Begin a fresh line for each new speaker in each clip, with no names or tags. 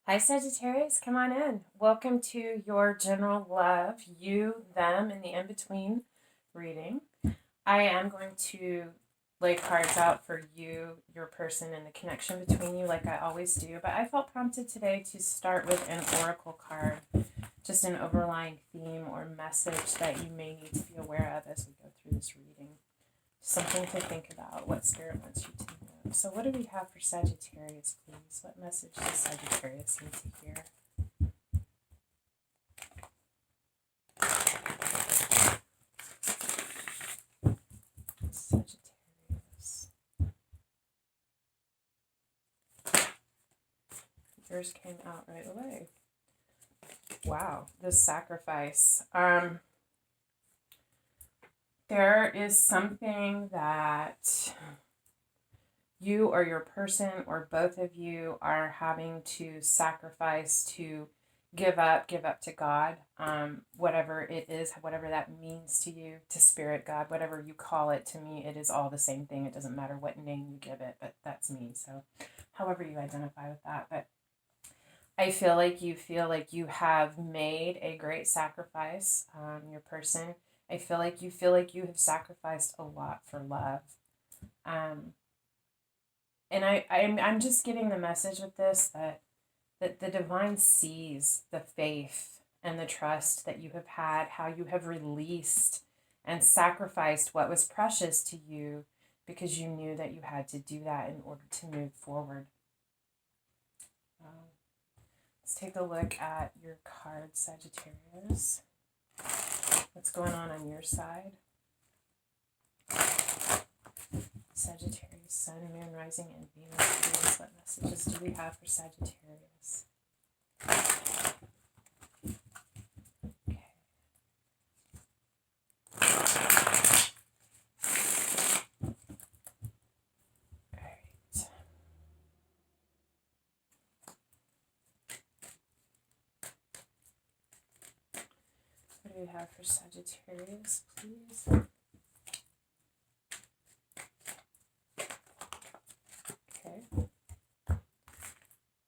Hi, Sagittarius. Come on in. Welcome to your general love, you, them, and the in between reading. I am going to lay cards out for you, your person, and the connection between you, like I always do. But I felt prompted today to start with an oracle card, just an overlying theme or message that you may need to be aware of as we go through this reading. Something to think about, what Spirit wants you to know. So, what do we have for Sagittarius, please? What message does Sagittarius need to hear? Sagittarius. Yours came out right away. Wow, the sacrifice. There is something that you or your person or both of you are having to sacrifice, to give up to God, whatever it is, whatever that means to you, to Spirit, God, whatever you call it. To me, it is all the same thing. It doesn't matter what name you give it, but that's me. So however you identify with that. But I feel like you have made a great sacrifice, your person. I feel like you have sacrificed a lot for love. Um, and I'm just getting the message with this that the divine sees the faith and the trust that you have had, how you have released and sacrificed what was precious to you because you knew that you had to do that in order to move forward. Let's take a look at your card, Sagittarius. What's going on your side? Sagittarius, Sun, Moon, Rising, and Venus. Please, what messages do we have for Sagittarius? Okay. All right. What do we have for Sagittarius, please? Okay.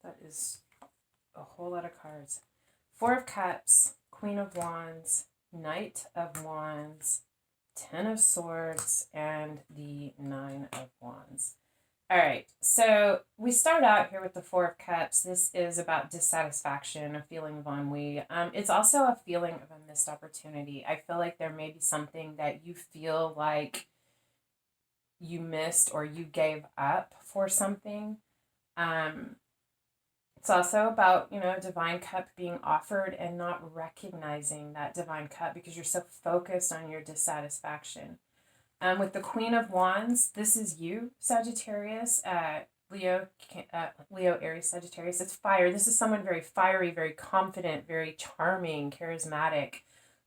That is a whole lot of cards. Four of Cups, Queen of Wands, Knight of Wands, Ten of Swords, and the Nine of Wands. All right, so we start out here with the Four of Cups. This is about dissatisfaction, a feeling of ennui. It's also a feeling of a missed opportunity. I feel like there may be something that you feel like you missed or you gave up for something. It's also about, a divine cup being offered and not recognizing that divine cup because you're so focused on your dissatisfaction. With the Queen of Wands, this is you, Sagittarius, Leo, Aries, Sagittarius. It's fire. This is someone very fiery, very confident, very charming, charismatic,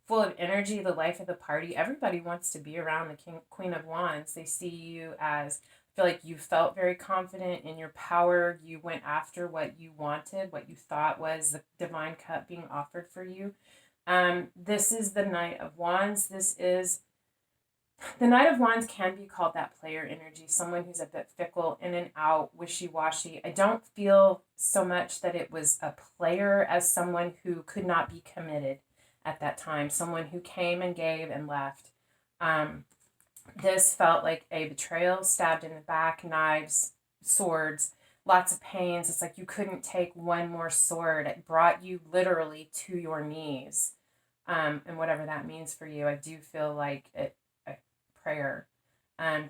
full of energy, the life of the party. Everybody wants to be around the Queen of Wands. They see you as, I feel like you felt very confident in your power. You went after what you wanted, what you thought was the divine cup being offered for you. This is the Knight of Wands. The Knight of Wands can be called that player energy, someone who's a bit fickle, in and out, wishy-washy. I don't feel so much that it was a player as someone who could not be committed at that time, someone who came and gave and left. This felt like a betrayal, stabbed in the back, knives, swords, lots of pains. It's like you couldn't take one more sword. It brought you literally to your knees. And whatever that means for you, I do feel like a prayer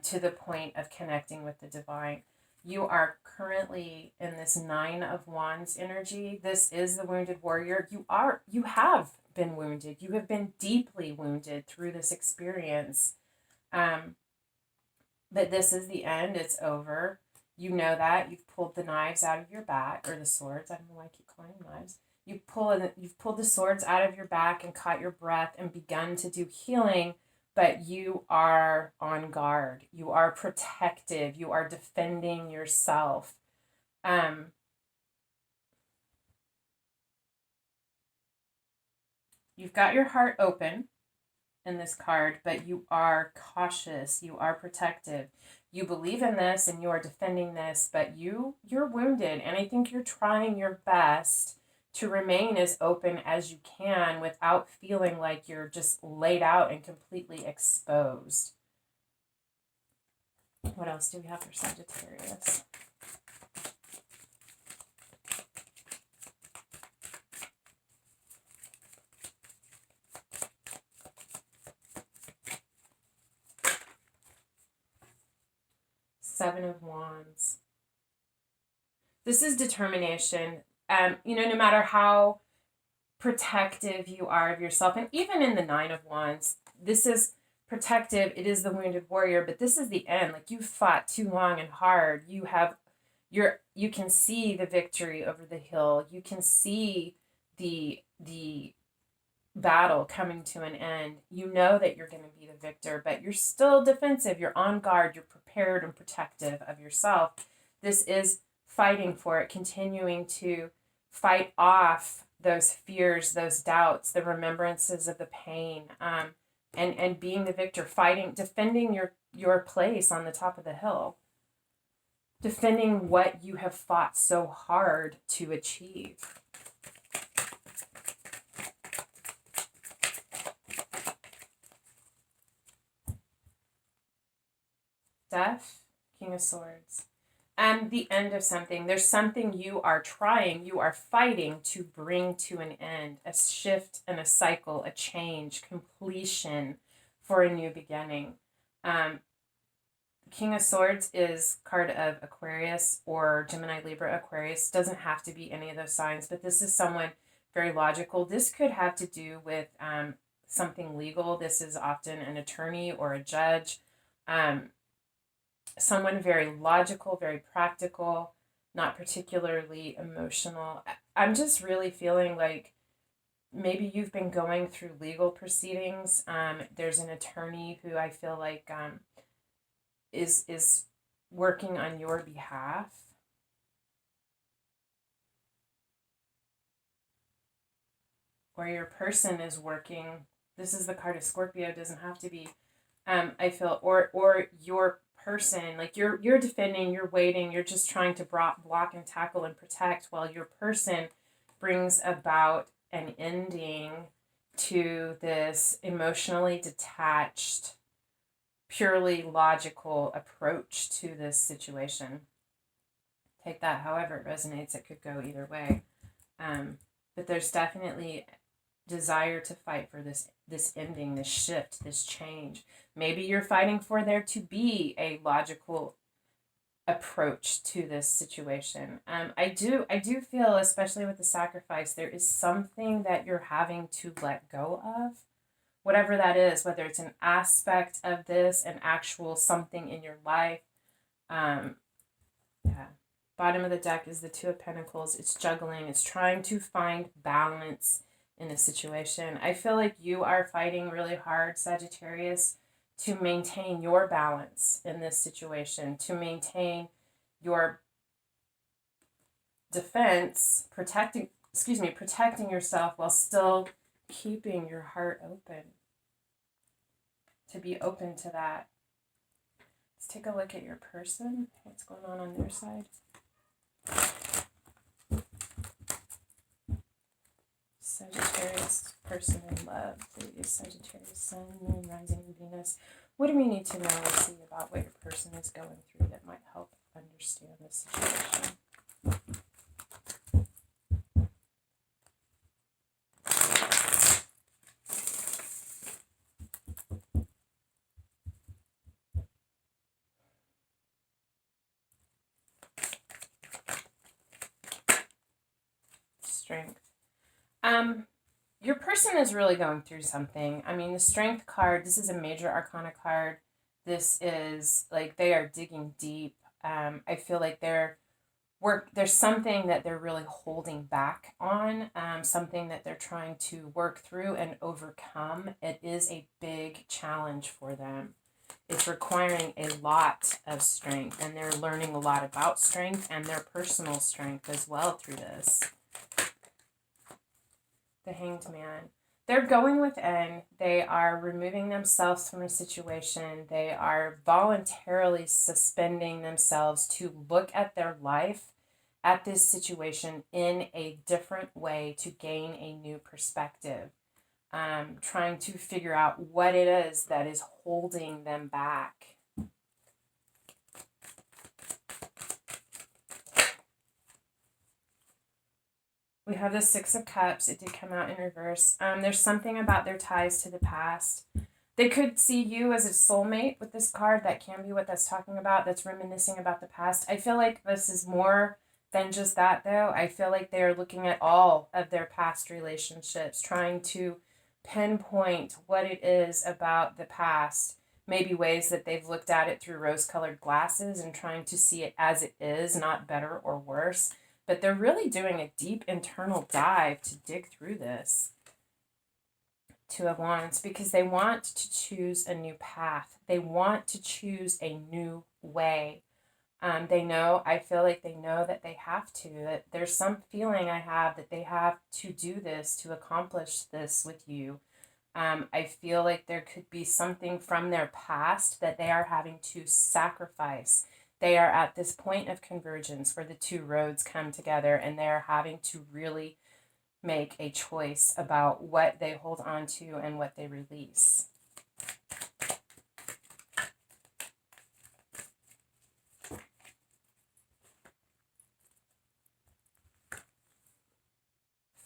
to the point of connecting with the divine. You are currently in this Nine of Wands energy. This is the wounded warrior. You have been wounded. You have been deeply wounded through this experience. But this is the end. It's over. You know that. You've pulled the knives out of your back, or the swords. I don't know why I keep calling them knives. You've pulled the swords out of your back and caught your breath and begun to do healing, but you are on guard. You are protective. You are defending yourself. You've got your heart open in this card, but you are cautious. You are protective. you believe in this and you are defending this, but you're wounded. And I think you're trying your best to remain as open as you can without feeling like you're just laid out and completely exposed. What else do we have for Sagittarius? Seven of Wands. This is determination. No matter how protective you are of yourself, and even in the Nine of Wands, this is protective. It is the wounded warrior, but this is the end. Like, you fought too long and hard. You can see the victory over the hill. You can see the battle coming to an end. You know that you're going to be the victor, but you're still defensive. You're on guard. You're prepared and protective of yourself. This is fighting for it, continuing to fight off those fears, those doubts, the remembrances of the pain, and being the victor, fighting, defending your place on the top of the hill, defending what you have fought so hard to achieve. Death, King of Swords. The end of something. There's something you are fighting to bring to an end, a shift and a cycle, a change, completion for a new beginning. King of Swords is card of Aquarius or Gemini, Libra, Aquarius. Doesn't have to be any of those signs, but this is someone very logical. This could have to do with something legal. This is often an attorney or a judge. Someone very logical, very practical, not particularly emotional. I'm just really feeling like maybe you've been going through legal proceedings. There's an attorney who I feel like is working on your behalf. Or your person is working. This is the card of Scorpio. It doesn't have to be. I feel, or your person, like you're defending, you're waiting, you're just trying to block and tackle and protect, while your person brings about an ending to this emotionally detached, purely logical approach to this situation. Take that however it resonates. It could go either way. But there's definitely desire to fight for this ending, this shift, this change. Maybe you're fighting for there to be a logical approach to this situation. I do feel, especially with the sacrifice, there is something that you're having to let go of, whatever that is, whether it's an aspect of this, an actual something in your life. Bottom of the deck is the Two of Pentacles. It's juggling. It's trying to find balance in a situation. I feel like you are fighting really hard, Sagittarius, to maintain your balance in this situation, to maintain your defense, protecting yourself while still keeping your heart open. To be open to that. Let's take a look at your person. What's going on their side? Sagittarius person in love, please. Sagittarius, Sun, Moon, Rising, and Venus. What do we need to know or see about what your person is going through that might help understand this situation? Strength. Your person is really going through something. I mean, the Strength card, this is a major arcana card. This is like they are digging deep. I feel like there's something that they're really holding back on, something that they're trying to work through and overcome. It is a big challenge for them. It's requiring a lot of strength, and they're learning a lot about strength and their personal strength as well through this. The Hanged Man. they're going within. They are removing themselves from a situation. They are voluntarily suspending themselves to look at their life, at this situation in a different way to gain a new perspective. Trying to figure out what it is that is holding them back. We have the Six of Cups. It did come out in reverse. There's something about their ties to the past. They could see you as a soulmate with this card. That can be what that's talking about. That's reminiscing about the past. I feel like this is more than just that, though. I feel like they're looking at all of their past relationships, trying to pinpoint what it is about the past. Maybe ways that they've looked at it through rose-colored glasses and trying to see it as it is, not better or worse. But they're really doing a deep internal dive to dig through this. Two of Wands, because they want to choose a new path. They want to choose a new way. They know, I feel like they know that they have to, that there's some feeling I have that they have to do this, to accomplish this with you. I feel like there could be something from their past that they are having to sacrifice. They are at this point of convergence where the two roads come together, and they are having to really make a choice about what they hold on to and what they release.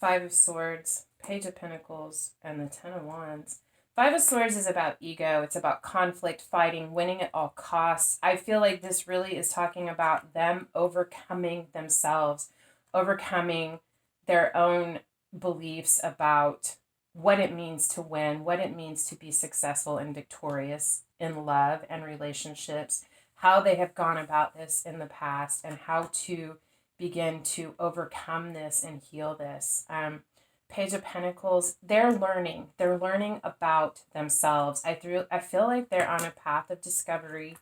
Five of Swords, Page of Pentacles, and the Ten of Wands. Five of Swords is about ego. It's about conflict, fighting, winning at all costs. I feel like this really is talking about them overcoming themselves, overcoming their own beliefs about what it means to win, what it means to be successful and victorious in love and relationships, how they have gone about this in the past, and how to begin to overcome this and heal this. Page of Pentacles, they're learning about themselves. I feel like they're on a path of discovery.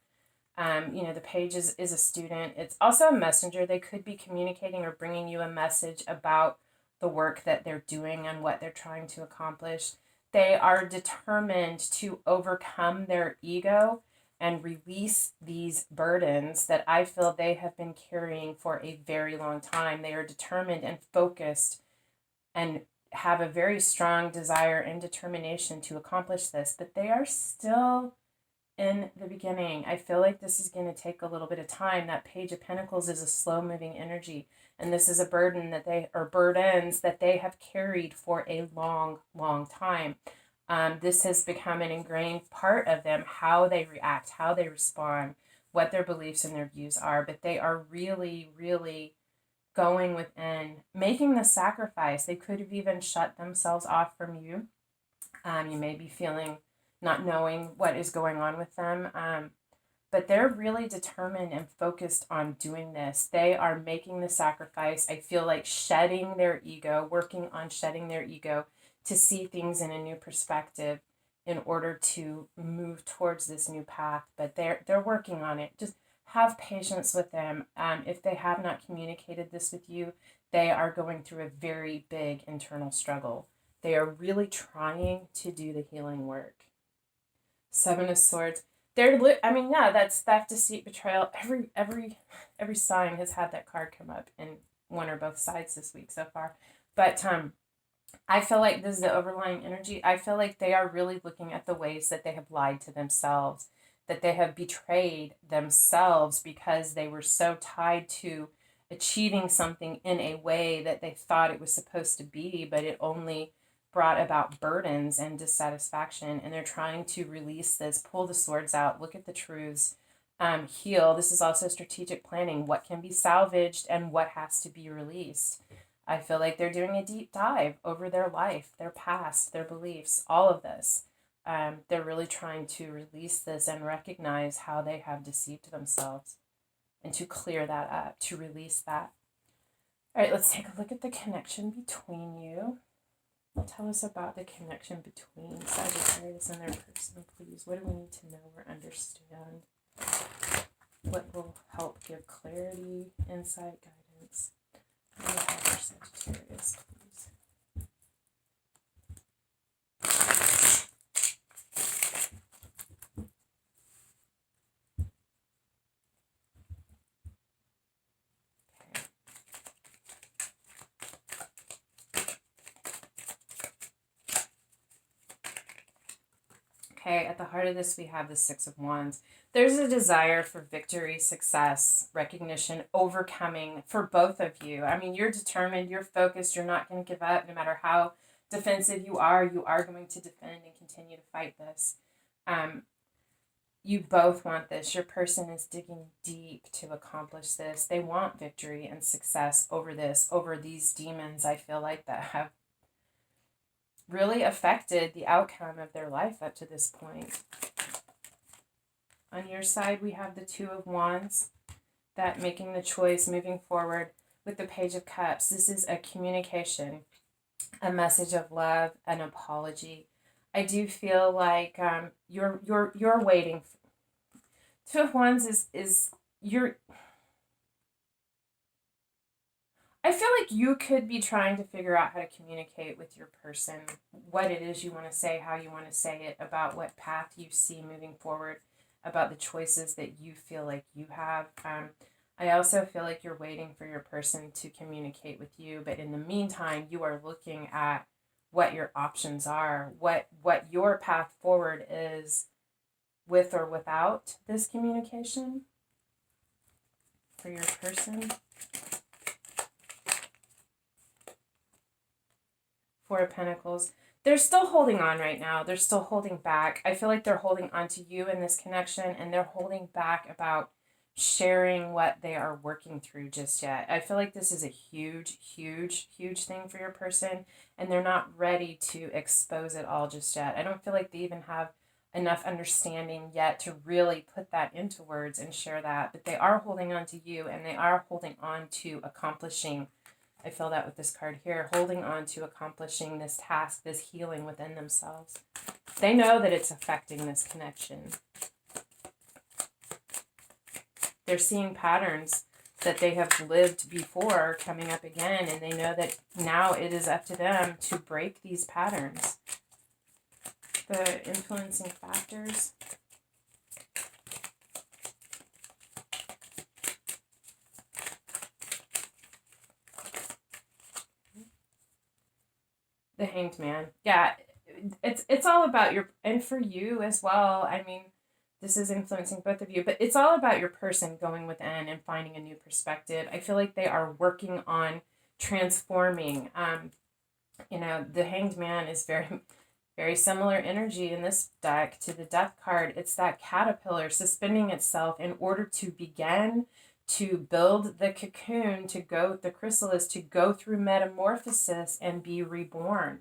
The page is a student. It's also a messenger. They could be communicating or bringing you a message about the work that they're doing and what they're trying to accomplish. They are determined to overcome their ego and release these burdens that I feel they have been carrying for a very long time. They are determined and focused and have a very strong desire and determination to accomplish this, but they are still in the beginning. I feel like this is going to take a little bit of time. That Page of Pentacles is a slow moving energy, and this is a burden that burdens that they have carried for a long, long time. This has become an ingrained part of them, how they react, how they respond, what their beliefs and their views are, but they are really, really going within, making the sacrifice. They could have even shut themselves off from you. You may be feeling not knowing what is going on with them, but they're really determined and focused on doing this. They are making the sacrifice. I feel like shedding their ego, working on shedding their ego to see things in a new perspective in order to move towards this new path. But they're working on it. Just have patience with them. If they have not communicated this with you, they are going through a very big internal struggle. They are really trying to do the healing work. Seven of Swords. That's theft, deceit, betrayal. Every sign has had that card come up in one or both sides this week so far. But I feel like this is the overlying energy. I feel like they are really looking at the ways that they have lied to themselves, that they have betrayed themselves because they were so tied to achieving something in a way that they thought it was supposed to be, but it only brought about burdens and dissatisfaction. And they're trying to release this, pull the swords out, look at the truths, heal. This is also strategic planning. What can be salvaged and what has to be released. I feel like they're doing a deep dive over their life, their past, their beliefs, all of this. They're really trying to release this and recognize how they have deceived themselves and to clear that up, to release that. All right, let's take a look at the connection between you. Tell us about the connection between Sagittarius and their person, please. What do we need to know or understand? What will help give clarity, insight, guidance? What do we have for Sagittarius, please? Okay, at the heart of this, we have the Six of Wands. There's a desire for victory, success, recognition, overcoming for both of you. I mean, you're determined, you're focused, you're not going to give up no matter how defensive you are going to defend and continue to fight this. You both want this. Your person is digging deep to accomplish this. They want victory and success over this, over these demons, I feel like, that have really affected the outcome of their life up to this point. On your side, we have the Two of Wands, that making the choice, moving forward with the Page of Cups. This is a communication, a message of love, an apology. I do feel like you're waiting. Two of Wands is you're. I feel like you could be trying to figure out how to communicate with your person, what it is you want to say, how you want to say it, about what path you see moving forward, about the choices that you feel like you have. I also feel like you're waiting for your person to communicate with you, but in the meantime, you are looking at what your options are, what your path forward is with or without this communication for your person. Four of Pentacles. They're still holding on right now. They're still holding back. I feel like they're holding on to you in this connection, and they're holding back about sharing what they are working through just yet. I feel like this is a huge, huge, huge thing for your person, and they're not ready to expose it all just yet. I don't feel like they even have enough understanding yet to really put that into words and share that, but they are holding on to you, and they are holding on to accomplishing. I feel that with this card here, holding on to accomplishing this task, this healing within themselves. They know that it's affecting this connection. They're seeing patterns that they have lived before coming up again, and they know that now it is up to them to break these patterns. The influencing factors. The Hanged Man. Yeah, it's all about your, and for you as well. I mean, this is influencing both of you, but it's all about your person going within and finding a new perspective. I feel like they are working on transforming. The Hanged Man is very, very similar energy in this deck to the Death card. It's that caterpillar suspending itself in order to begin to build the cocoon, the chrysalis, to go through metamorphosis and be reborn.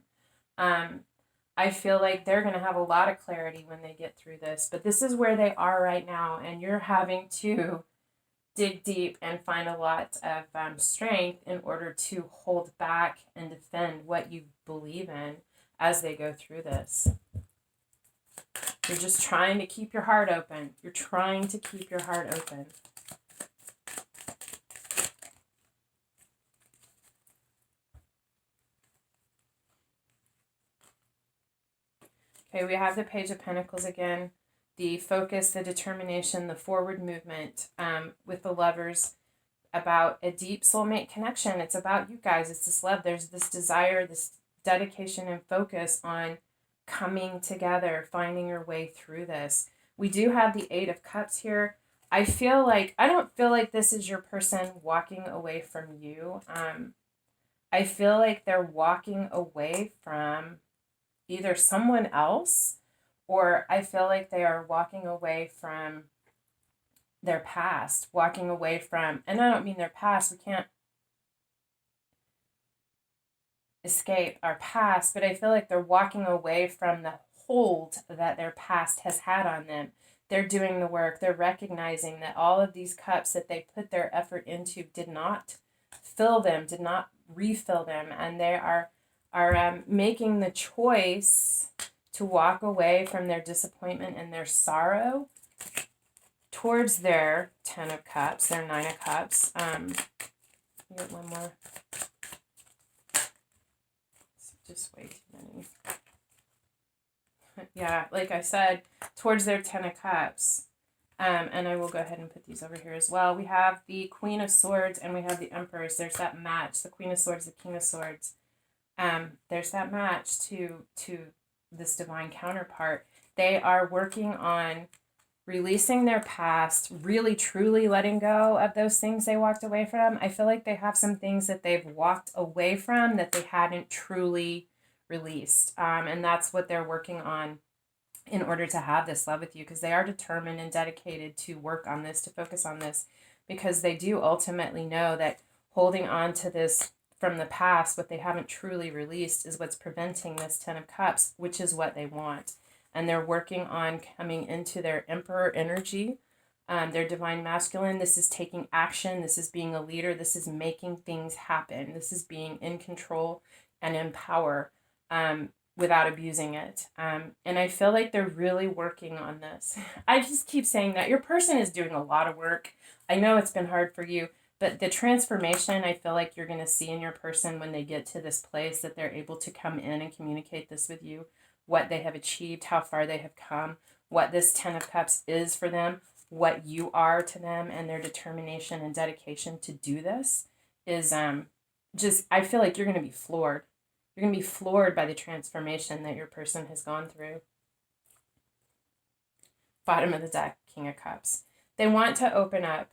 I feel like they're going to have a lot of clarity when they get through this, but this is where they are right now, and you're having to dig deep and find a lot of strength in order to hold back and defend what you believe in as they go through this. You're just trying to keep your heart open. You're trying to keep your heart open. Okay, we have the Page of Pentacles again. The focus, the determination, the forward movement with the Lovers, about a deep soulmate connection. It's about you guys. It's this love. There's this desire, this dedication and focus on coming together, finding your way through this. We do have the Eight of Cups here. I don't feel like this is your person walking away from you. I feel like they're walking away from either someone else, or I feel like they are walking away from their past, walking away from, and I don't mean their past, we can't escape our past, but I feel like they're walking away from the hold that their past has had on them. They're doing the work. They're recognizing that all of these cups that they put their effort into did not fill them, did not refill them, and they are making the choice to walk away from their disappointment and their sorrow towards their Ten of Cups, their Nine of Cups. You get one more. It's just way too many. Yeah, like I said, towards their Ten of Cups. And I will go ahead and put these over here as well. We have the Queen of Swords and we have the Empress. There's that match. The Queen of Swords, the King of Swords. There's that match to this divine counterpart. They are working on releasing their past, really truly letting go of those things they walked away from. I feel like they have some things that they've walked away from that they hadn't truly released. And that's what they're working on in order to have this love with you, because they are determined and dedicated to work on this, to focus on this, because they do ultimately know that holding on to this from the past, what they haven't truly released, is what's preventing this 10 of Cups, which is what they want. And they're working on coming into their Emperor energy, their divine masculine. This is taking action. This is being a leader. This is making things happen. This is being in control and in power, without abusing it. And I feel like they're really working on this. I just keep saying that your person is doing a lot of work. I know it's been hard for you, but the transformation I feel like you're going to see in your person when they get to this place that they're able to come in and communicate this with you, what they have achieved, how far they have come, what this 10 of Cups is for them, what you are to them, and their determination and dedication to do this is just, I feel like you're going to be floored. You're going to be floored by the transformation that your person has gone through. Bottom of the deck, King of Cups. They want to open up.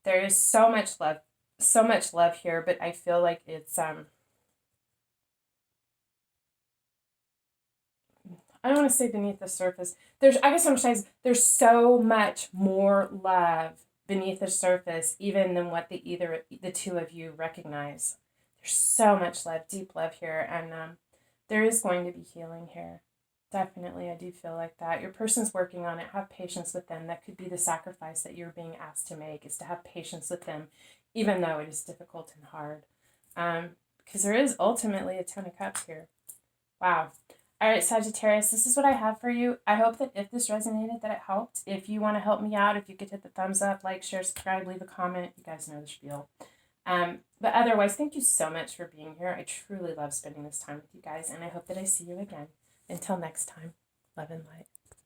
There is so much love here, but I feel like it's, I don't want to say beneath the surface. I guess I'm saying there's so much more love beneath the surface, even than what the two of you recognize. There's so much love, deep love here, and there is going to be healing here. Definitely, I do feel like that. Your person's working on it. Have patience with them. That could be the sacrifice that you're being asked to make, is to have patience with them, even though it is difficult and hard. Because there is ultimately a 10 of Cups here. Wow. All right, Sagittarius, this is what I have for you. I hope that if this resonated, that it helped. If you want to help me out, if you could hit the thumbs up, like, share, subscribe, leave a comment. You guys know the spiel. But otherwise, thank you so much for being here. I truly love spending this time with you guys, and I hope that I see you again. Until next time, love and light.